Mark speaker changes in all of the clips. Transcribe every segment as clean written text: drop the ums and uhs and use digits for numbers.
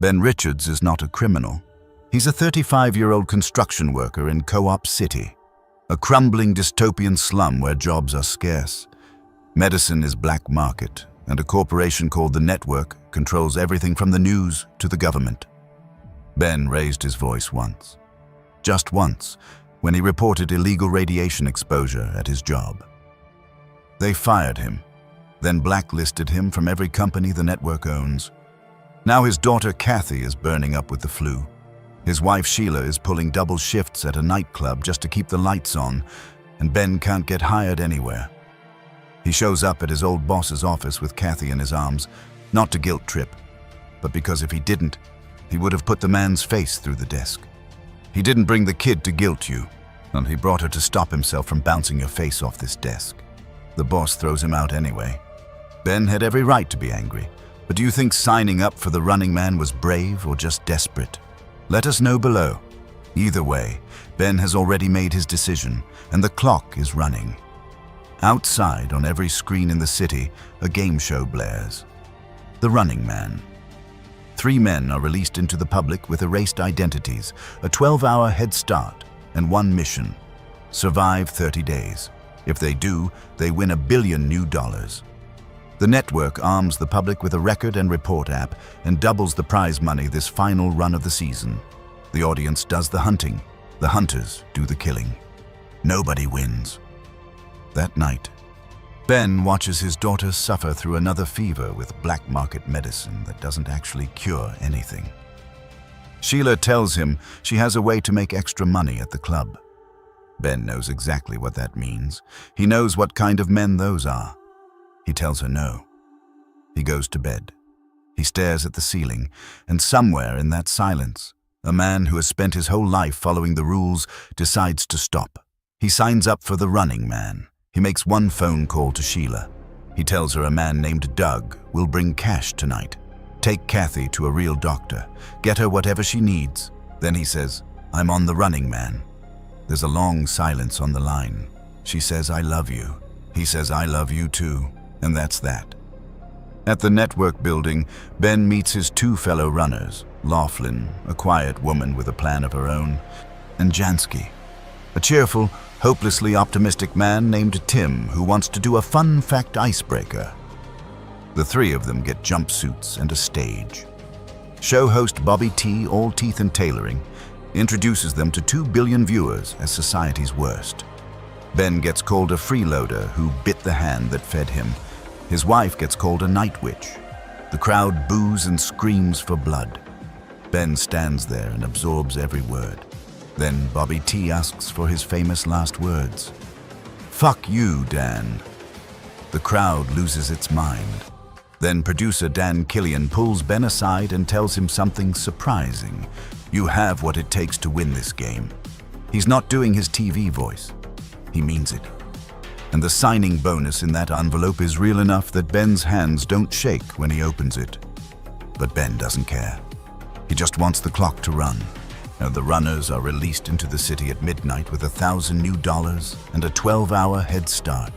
Speaker 1: Ben Richards is not a criminal. He's a 35-year-old construction worker in Co-op City, a crumbling dystopian slum where jobs are scarce. Medicine is black market, and a corporation called the Network controls everything from the news to the government. Ben raised his voice once. Just once, when he reported illegal radiation exposure at his job. They fired him, then blacklisted him from every company the network owns. Now his daughter Kathy is burning up with the flu. His wife Sheila is pulling double shifts at a nightclub just to keep the lights on, and Ben can't get hired anywhere. He shows up at his old boss's office with Kathy in his arms, not to guilt trip, but because if he didn't, he would have put the man's face through the desk. He didn't bring the kid to guilt you, and he brought her to stop himself from bouncing your face off this desk. The boss throws him out anyway. Ben had every right to be angry, but do you think signing up for the Running Man was brave or just desperate? Let us know below. Either way, Ben has already made his decision, and the clock is running. Outside, on every screen in the city, a game show blares. The Running Man. 3 men are released into the public with erased identities, a 12-hour head start, and one mission: survive 30 days. If they do, they win $1 billion new. The network arms the public with a record and report app and doubles the prize money this final run of the season. The audience does the hunting. The hunters do the killing. Nobody wins. That night, Ben watches his daughter suffer through another fever with black market medicine that doesn't actually cure anything. Sheila tells him she has a way to make extra money at the club. Ben knows exactly what that means. He knows what kind of men those are. He tells her no. He goes to bed. He stares at the ceiling, and somewhere in that silence, a man who has spent his whole life following the rules decides to stop. He signs up for the Running Man. He makes one phone call to Sheila. He tells her a man named Doug will bring cash tonight. Take Kathy to a real doctor. Get her whatever she needs. Then he says, "I'm on the Running Man." There's a long silence on the line. She says, "I love you." He says, "I love you too." And that's that. At the network building, Ben meets his 2 fellow runners, Laughlin, a quiet woman with a plan of her own, and Jansky, a cheerful, hopelessly optimistic man named Tim who wants to do a fun fact icebreaker. The 3 of them get jumpsuits and a stage. Show host Bobby T, all teeth and tailoring, introduces them to 2 billion viewers as society's worst. Ben gets called a freeloader who bit the hand that fed him. His wife gets called a night witch. The crowd boos and screams for blood. Ben stands there and absorbs every word. Then Bobby T asks for his famous last words. "Fuck you, Dan." The crowd loses its mind. Then producer Dan Killian pulls Ben aside and tells him something surprising. You have what it takes to win this game. He's not doing his TV voice. He means it. And the signing bonus in that envelope is real enough that Ben's hands don't shake when he opens it. But Ben doesn't care. He just wants the clock to run. And the runners are released into the city at midnight with $1,000 new and a 12-hour head start.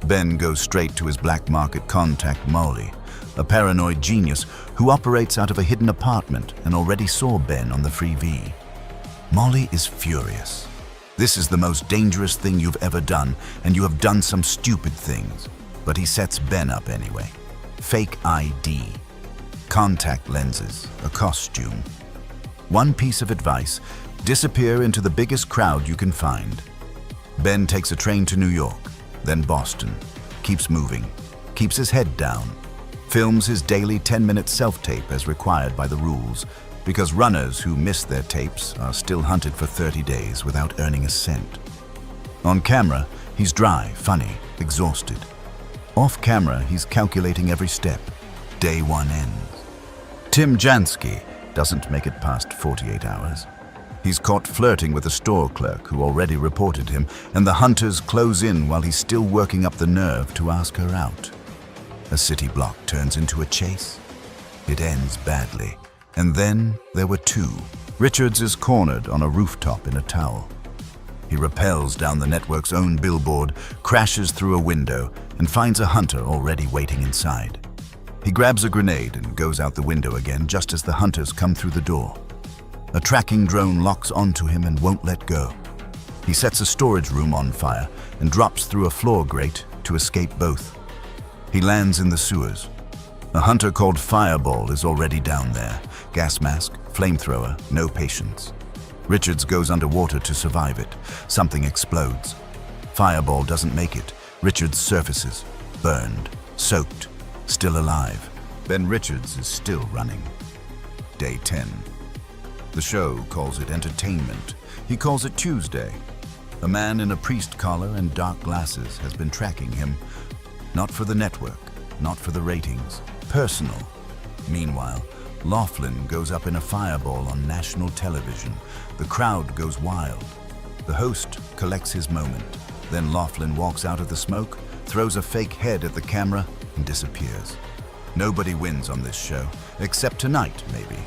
Speaker 1: Ben goes straight to his black market contact Molly, a paranoid genius who operates out of a hidden apartment and already saw Ben on the free V. Molly is furious. This is the most dangerous thing you've ever done, and you have done some stupid things. But he sets Ben up anyway. Fake ID, contact lenses, a costume. One piece of advice: disappear into the biggest crowd you can find. Ben takes a train to New York, then Boston, keeps moving, keeps his head down, films his daily 10-minute self-tape as required by the rules, because runners who miss their tapes are still hunted for 30 days without earning a cent. On camera, he's dry, funny, exhausted. Off camera, he's calculating every step. Day 1 ends. Tim Jansky doesn't make it past 48 hours. He's caught flirting with a store clerk who already reported him, and the hunters close in while he's still working up the nerve to ask her out. A city block turns into a chase. It ends badly. And then there were 2. Richards is cornered on a rooftop in a towel. He rappels down the network's own billboard, crashes through a window, and finds a hunter already waiting inside. He grabs a grenade and goes out the window again just as the hunters come through the door. A tracking drone locks onto him and won't let go. He sets a storage room on fire and drops through a floor grate to escape both. He lands in the sewers. A hunter called Fireball is already down there. Gas mask, flamethrower, no patience. Richards goes underwater to survive it. Something explodes. Fireball doesn't make it. Richards surfaces, burned, soaked, still alive. Ben Richards is still running. Day 10. The show calls it entertainment. He calls it Tuesday. A man in a priest collar and dark glasses has been tracking him. Not for the network, not for the ratings. Personal. Meanwhile, Laughlin goes up in a fireball on national television. The crowd goes wild. The host collects his moment. Then Laughlin walks out of the smoke, throws a fake head at the camera, and disappears. Nobody wins on this show, except tonight, maybe.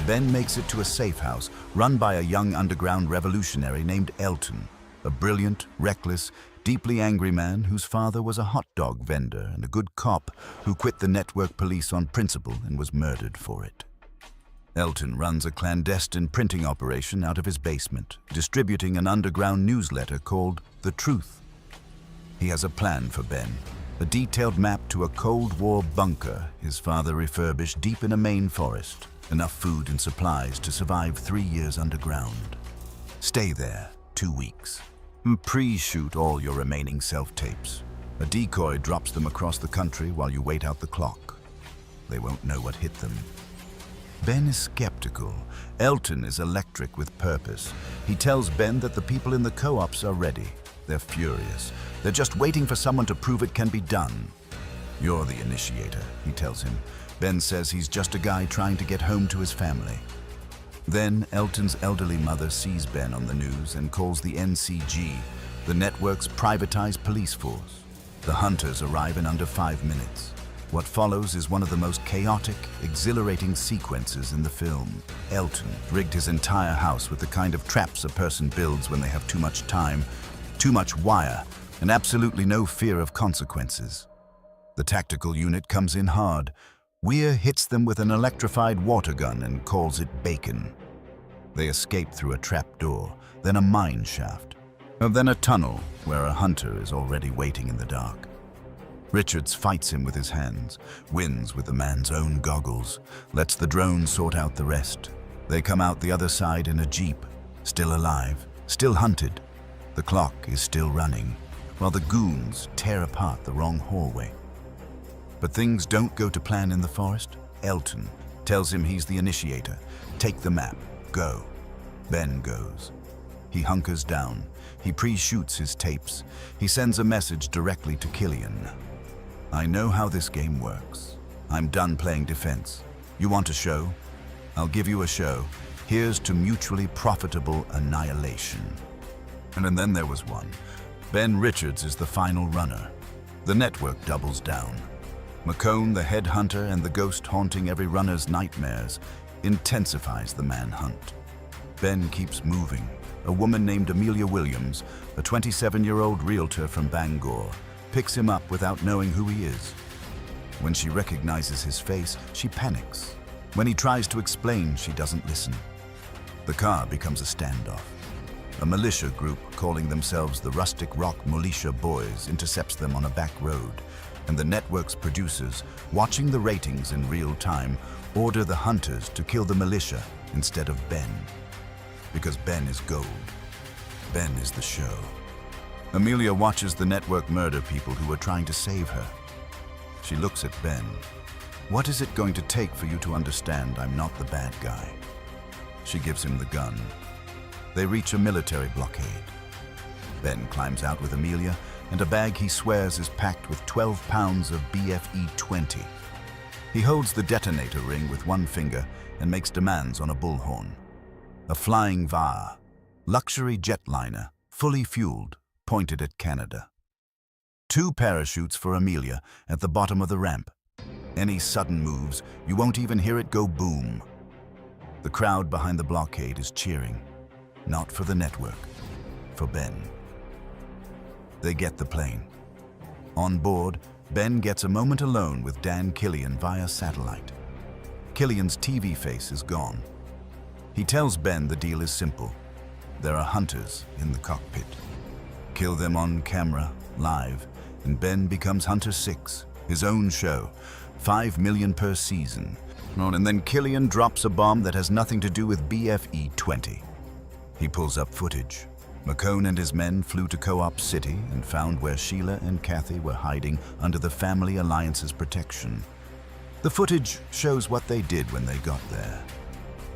Speaker 1: Ben makes it to a safe house run by a young underground revolutionary named Elton, a brilliant, reckless, deeply angry man whose father was a hot dog vendor and a good cop who quit the network police on principle and was murdered for it. Elton runs a clandestine printing operation out of his basement, distributing an underground newsletter called The Truth. He has a plan for Ben, a detailed map to a Cold War bunker his father refurbished deep in a Maine forest, enough food and supplies to survive 3 years underground. Stay there 2 weeks. Pre-shoot all your remaining self-tapes. A decoy drops them across the country while you wait out the clock. They won't know what hit them. Ben is skeptical. Elton is electric with purpose. He tells Ben that the people in the co-ops are ready. They're furious. They're just waiting for someone to prove it can be done. You're the initiator, he tells him. Ben says he's just a guy trying to get home to his family. Then Elton's elderly mother sees Ben on the news and calls the NCG, the network's privatized police force. The hunters arrive in under 5 minutes. What follows is one of the most chaotic, exhilarating sequences in the film. Elton rigged his entire house with the kind of traps a person builds when they have too much time, too much wire, and absolutely no fear of consequences. The tactical unit comes in hard. Weir hits them with an electrified water gun and calls it bacon. They escape through a trap door, then a mine shaft, and then a tunnel where a hunter is already waiting in the dark. Richards fights him with his hands, wins with the man's own goggles, lets the drone sort out the rest. They come out the other side in a jeep, still alive, still hunted. The clock is still running, while the goons tear apart the wrong hallway. But things don't go to plan in the forest. Elton tells him he's the initiator. Take the map. Go. Ben goes. He hunkers down. He pre-shoots his tapes. He sends a message directly to Killian. I know how this game works. I'm done playing defense. You want a show? I'll give you a show. Here's to mutually profitable annihilation. And then there was one. Ben Richards is the final runner. The network doubles down. McCone, the head hunter and the ghost haunting every runner's nightmares, intensifies the manhunt. Ben keeps moving. A woman named Amelia Williams, a 27-year-old realtor from Bangor, picks him up without knowing who he is. When she recognizes his face, she panics. When he tries to explain, she doesn't listen. The car becomes a standoff. A militia group calling themselves the Rustic Rock Militia Boys intercepts them on a back road, and the network's producers, watching the ratings in real time, order the hunters to kill the militia instead of Ben. Because Ben is gold. Ben is the show. Amelia watches the network murder people who are trying to save her. She looks at Ben. What is it going to take for you to understand I'm not the bad guy? She gives him the gun. They reach a military blockade. Ben climbs out with Amelia and a bag he swears is packed with 12 pounds of BFE-20. He holds the detonator ring with one finger and makes demands on a bullhorn. A flying VAR, luxury jetliner, fully fueled, pointed at Canada. 2 parachutes for Amelia at the bottom of the ramp. Any sudden moves, you won't even hear it go boom. The crowd behind the blockade is cheering. Not for the network, for Ben. They get the plane. On board, Ben gets a moment alone with Dan Killian via satellite. Killian's TV face is gone. He tells Ben the deal is simple. There are hunters in the cockpit. Kill them on camera, live, and Ben becomes Hunter 6, his own show, $5 million per season. And then Killian drops a bomb that has nothing to do with BFE 20. He pulls up footage. McCone and his men flew to Co-op City and found where Sheila and Kathy were hiding under the Family Alliance's protection. The footage shows what they did when they got there.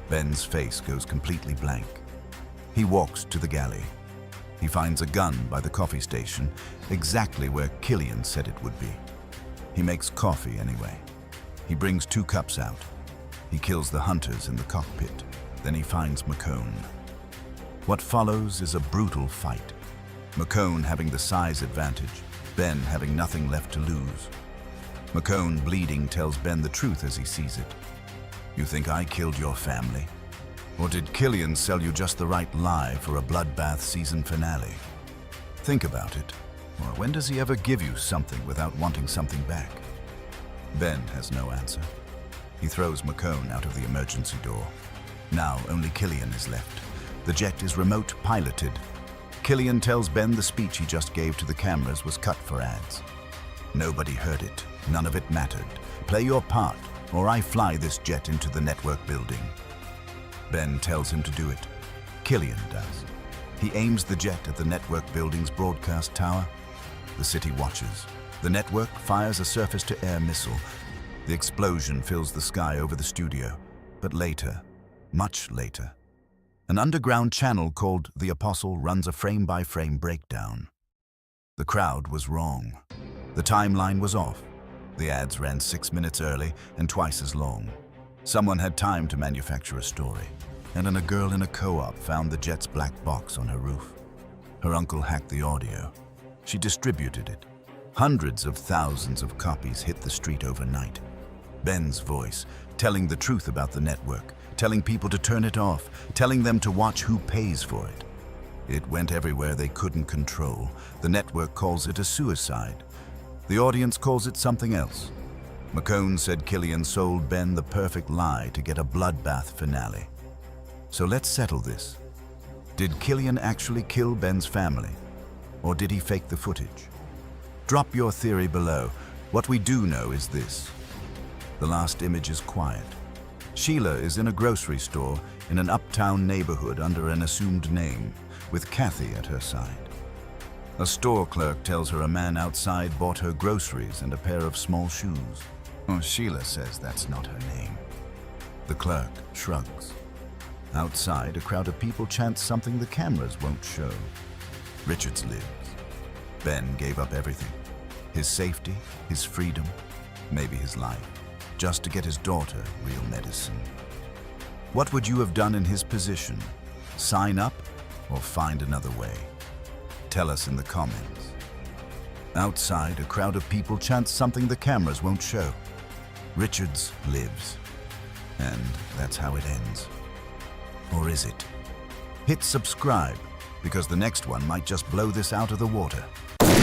Speaker 1: Ben's face goes completely blank. He walks to the galley. He finds a gun by the coffee station, exactly where Killian said it would be. He makes coffee anyway. He brings 2 cups out. He kills the hunters in the cockpit. Then he finds McCone. What follows is a brutal fight. McCone having the size advantage, Ben having nothing left to lose. McCone, bleeding, tells Ben the truth as he sees it. You think I killed your family? Or did Killian sell you just the right lie for a bloodbath season finale? Think about it. Or when does he ever give you something without wanting something back? Ben has no answer. He throws McCone out of the emergency door. Now only Killian is left. The jet is remote piloted. Killian tells Ben the speech he just gave to the cameras was cut for ads. Nobody heard it. None of it mattered. Play your part, or I fly this jet into the network building. Ben tells him to do it. Killian does. He aims the jet at the network building's broadcast tower. The city watches. The network fires a surface-to-air missile. The explosion fills the sky over the studio. But later, much later, an underground channel called The Apostle runs a frame-by-frame breakdown. The crowd was wrong. The timeline was off. The ads ran 6 minutes early and twice as long. Someone had time to manufacture a story. And then a girl in a co-op found the jet's black box on her roof. Her uncle hacked the audio. She distributed it. Hundreds of thousands of copies hit the street overnight. Ben's voice, telling the truth about the network, telling people to turn it off, telling them to watch who pays for it. It went everywhere they couldn't control. The network calls it a suicide. The audience calls it something else. McCone said Killian sold Ben the perfect lie to get a bloodbath finale. So let's settle this. Did Killian actually kill Ben's family? Or did he fake the footage? Drop your theory below. What we do know is this. The last image is quiet. Sheila is in a grocery store in an uptown neighborhood under an assumed name, with Kathy at her side. A store clerk tells her a man outside bought her groceries and a pair of small shoes. Sheila says that's not her name. The clerk shrugs. Outside, a crowd of people chants something the cameras won't show. Richards lives. Ben gave up everything. His safety, his freedom, maybe his life, just to get his daughter real medicine. What would you have done in his position? Sign up or find another way? Tell us in the comments. Outside, a crowd of people chants something the cameras won't show. Richards lives. And that's how it ends. Or is it? Hit subscribe, because the next one might just blow this out of the water.